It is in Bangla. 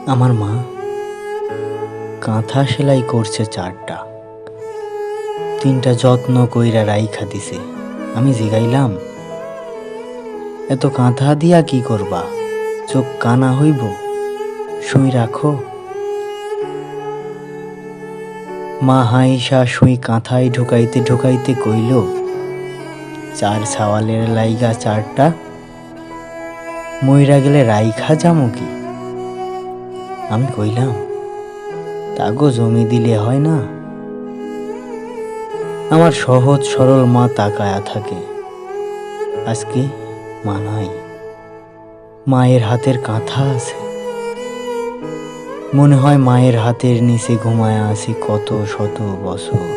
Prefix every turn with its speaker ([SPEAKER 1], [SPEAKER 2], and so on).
[SPEAKER 1] আমার মা কাঁথা সেলাই করছে 4টা, 3টা যত্ন কইরা রাইখা দিছে। আমি জিগাইলাম, এত কাঁথা দিয়া কি করবা? চোখ কানা হইব, শুই রাখো। মা হাইসা শুই কাঁথায় ঢুকাইতে ঢুকাইতে কইল, 4 ছাওয়ালের লাইগা 4টা, মইরা গেলে রাইখা যামু কি? আমি কইলাম, তাগো জমি দিলে হয় না? আমার সহজ সরল মা তাকায়া থাকে। আজকে মা নাই, মায়ের হাতের কাঁথা আছে। মনে হয় মায়ের হাতের নিচে ঘুমায়া আছি কত শত বছর।